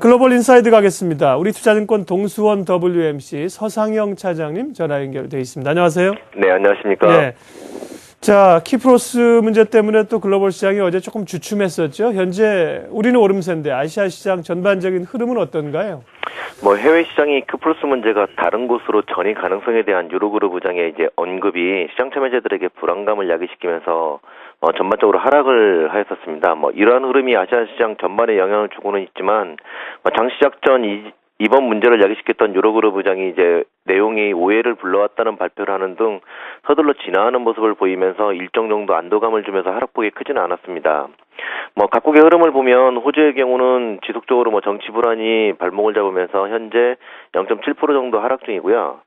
글로벌 인사이드 가겠습니다. 우리 투자증권 동수원 WMC 서상영 차장님 전화 연결돼 있습니다. 안녕하세요. 네, 안녕하십니까. 네. 자, 키프로스 문제 때문에 또 글로벌 시장이 어제 조금 주춤했었죠. 현재 우리는 오름세인데 아시아 시장 전반적인 흐름은 어떤가요? 해외 시장이 키프로스 문제가 다른 곳으로 전이 가능성에 대한 유로그룹 부장의 이제 언급이 시장 참여자들에게 불안감을 야기시키면서 전반적으로 하락을 하였었습니다. 이러한 흐름이 아시아 시장 전반에 영향을 주고는 있지만 장시작 전 이번 문제를 야기시켰던 유로그룹 부장이 이제 내용이 오해를 불러왔다는 발표를 하는 등 서둘러 진화하는 모습을 보이면서 일정 정도 안도감을 주면서 하락폭이 크지는 않았습니다. 각국의 흐름을 보면 호주의 경우는 지속적으로 정치 불안이 발목을 잡으면서 현재 0.7% 정도 하락 중이고요.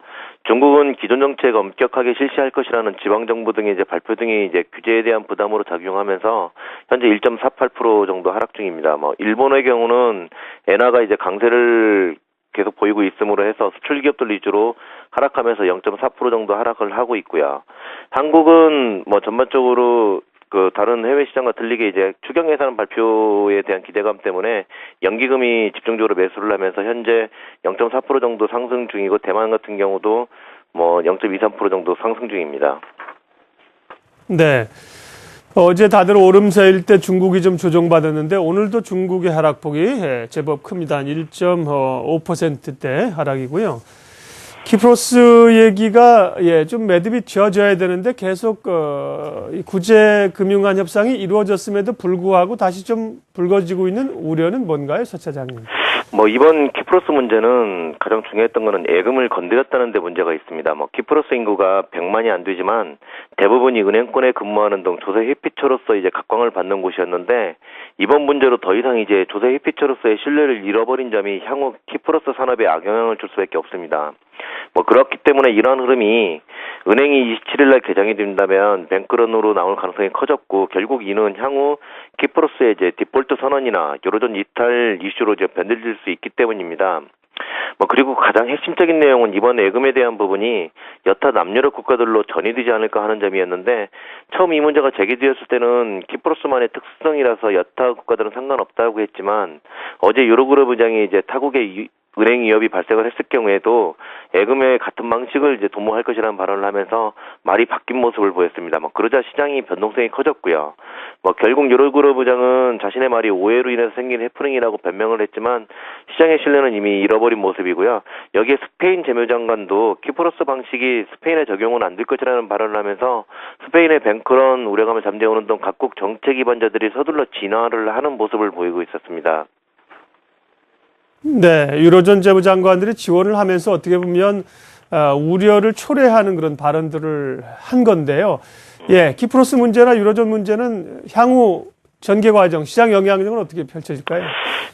중국은 기존 정책 엄격하게 실시할 것이라는 지방 정부 등의 이제 발표 등이 이제 규제에 대한 부담으로 작용하면서 현재 1.48% 정도 하락 중입니다. 일본의 경우는 엔화가 이제 강세를 계속 보이고 있음으로 해서 수출 기업들 위주로 하락하면서 0.4% 정도 하락을 하고 있고요. 한국은 전반적으로 다른 해외 시장과 틀리게 이제 추경 예산 발표에 대한 기대감 때문에 연기금이 집중적으로 매수를 하면서 현재 0.4% 정도 상승 중이고, 대만 같은 경우도 0.23% 정도 상승 중입니다. 네. 어제 다들 오름세일 때 중국이 좀 조정받았는데 오늘도 중국의 하락폭이 제법 큽니다. 한 1.5%대 하락이고요. 키프로스 얘기가 좀 매듭이 지어져야 되는데 계속 구제 금융안 협상이 이루어졌음에도 불구하고 다시 좀 불거지고 있는 우려는 뭔가요, 서 차장님? 이번 키프로스 문제는 가장 중요했던 거는 예금을 건드렸다는 데 문제가 있습니다. 키프로스 인구가 100만이 안 되지만 대부분이 은행권에 근무하는 등 조세 회피처로서 이제 각광을 받는 곳이었는데, 이번 문제로 더 이상 이제 조세 회피처로서의 신뢰를 잃어버린 점이 향후 키프로스 산업에 악영향을 줄 수밖에 없습니다. 그렇기 때문에 이러한 흐름이 은행이 27일 날 개장이 된다면 뱅크런으로 나올 가능성이 커졌고, 결국 이는 향후 키프로스의 이제 디폴트 선언이나 유로존 이탈 이슈로 이제 변질될 수 있기 때문입니다. 그리고 가장 핵심적인 내용은 이번 예금에 대한 부분이 여타 남유럽 국가들로 전이되지 않을까 하는 점이었는데, 처음 이 문제가 제기되었을 때는 키프로스만의 특성이라서 여타 국가들은 상관없다고 했지만, 어제 유로그룹 부장이 이제 타국의 은행 위협이 발생을 했을 경우에도 예금의 같은 방식을 이제 도모할 것이라는 발언을 하면서 말이 바뀐 모습을 보였습니다. 그러자 시장이 변동성이 커졌고요. 결국 유로그룹 부장은 자신의 말이 오해로 인해서 생긴 해프닝이라고 변명을 했지만 시장의 신뢰는 이미 잃어버린 모습이고요. 여기에 스페인 재무장관도 키프로스 방식이 스페인에 적용은 안 될 것이라는 발언을 하면서 스페인의 뱅크런 우려감을 잠재우는 등 각국 정책 기반자들이 서둘러 진화를 하는 모습을 보이고 있었습니다. 네, 유로존 재무장관들이 지원을 하면서 어떻게 보면 우려를 초래하는 그런 발언들을 한 건데요. 키프로스 문제나 유로존 문제는 향후 전개 과정, 시장 영향력은 어떻게 펼쳐질까요?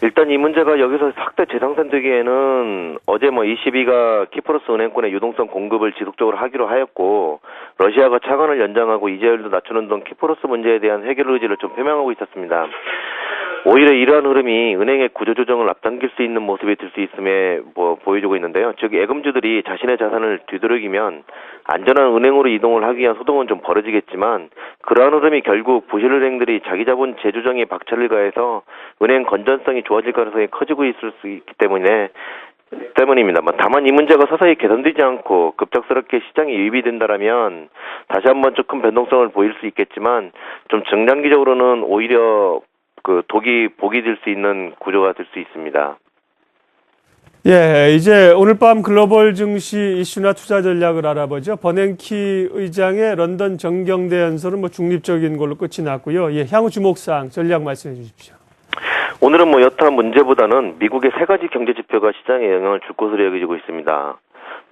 일단 이 문제가 여기서 확대 재상산되기에는 어제 ECB가 키프로스 은행권의 유동성 공급을 지속적으로 하기로 하였고, 러시아가 차관을 연장하고 이자율도 낮추는 등 키프로스 문제에 대한 해결 의지를 좀 표명하고 있었습니다. 오히려 이러한 흐름이 은행의 구조조정을 앞당길 수 있는 모습이 될 수 있음에 보여주고 있는데요. 즉 예금주들이 자신의 자산을 되도록이면 안전한 은행으로 이동을 하기 위한 소동은 좀 벌어지겠지만, 그러한 흐름이 결국 부실은행들이 자기 자본 재조정에 박차를 가해서 은행 건전성이 좋아질 가능성이 커지고 있을 수 있기 때문입니다. 다만 이 문제가 서서히 개선되지 않고 급작스럽게 시장이 유입이 된다라면 다시 한번 조금 변동성을 보일 수 있겠지만, 좀 중장기적으로는 오히려 복이 될 수 있는 구조가 될 수 있습니다. 이제 오늘 밤 글로벌 증시 이슈나 투자 전략을 알아보죠. 버냉키 의장의 런던 정경대 연설은 중립적인 걸로 끝이 났고요. 향후 주목사항 전략 말씀해 주십시오. 오늘은 여타 문제보다는 미국의 세 가지 경제 지표가 시장에 영향을 줄 것으로 여겨지고 있습니다.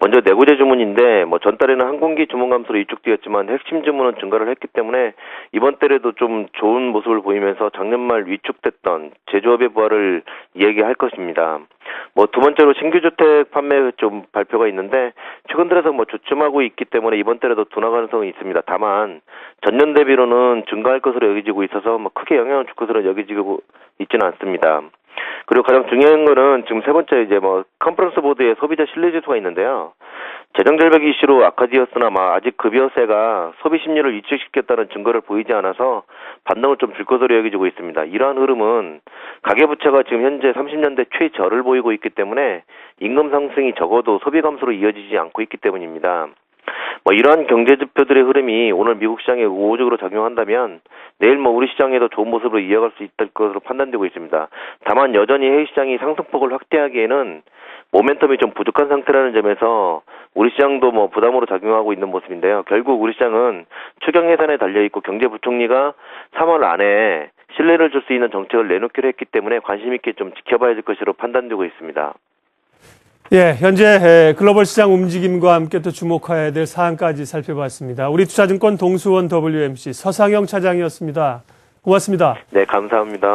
먼저 내구재 주문인데 전달에는 항공기 주문 감소로 위축되었지만 핵심 주문은 증가를 했기 때문에 이번 달에도 좀 좋은 모습을 보이면서 작년 말 위축됐던 제조업의 부활을 이야기할 것입니다. 두 번째로 신규 주택 판매 좀 발표가 있는데 최근 들어서 주춤하고 있기 때문에 이번 달에도 둔화 가능성이 있습니다. 다만 전년 대비로는 증가할 것으로 여겨지고 있어서 크게 영향을 줄 것으로 여겨지고 있지는 않습니다. 그리고 가장 중요한 거는 지금 세 번째 컨퍼런스 보드의 소비자 신뢰 지수가 있는데요. 재정절벽 이슈로 악화되었으나 아직 급여세가 소비 심리를 위축시켰다는 증거를 보이지 않아서 반등을 좀 줄 것으로 여겨지고 있습니다. 이러한 흐름은 가계부채가 지금 현재 30년대 최저를 보이고 있기 때문에 임금 상승이 적어도 소비 감소로 이어지지 않고 있기 때문입니다. 이러한 경제 지표들의 흐름이 오늘 미국 시장에 우호적으로 작용한다면 내일 우리 시장에도 좋은 모습으로 이어갈 수 있을 것으로 판단되고 있습니다. 다만 여전히 해외 시장이 상승폭을 확대하기에는 모멘텀이 좀 부족한 상태라는 점에서 우리 시장도 부담으로 작용하고 있는 모습인데요. 결국 우리 시장은 추경 예산에 달려있고 경제부총리가 3월 안에 신뢰를 줄 수 있는 정책을 내놓기로 했기 때문에 관심 있게 좀 지켜봐야 될 것으로 판단되고 있습니다. 예, 현재 글로벌 시장 움직임과 함께 또 주목해야 될 사안까지 살펴봤습니다. 우리 투자증권 동수원 WMC 서상영 차장이었습니다. 고맙습니다. 네, 감사합니다.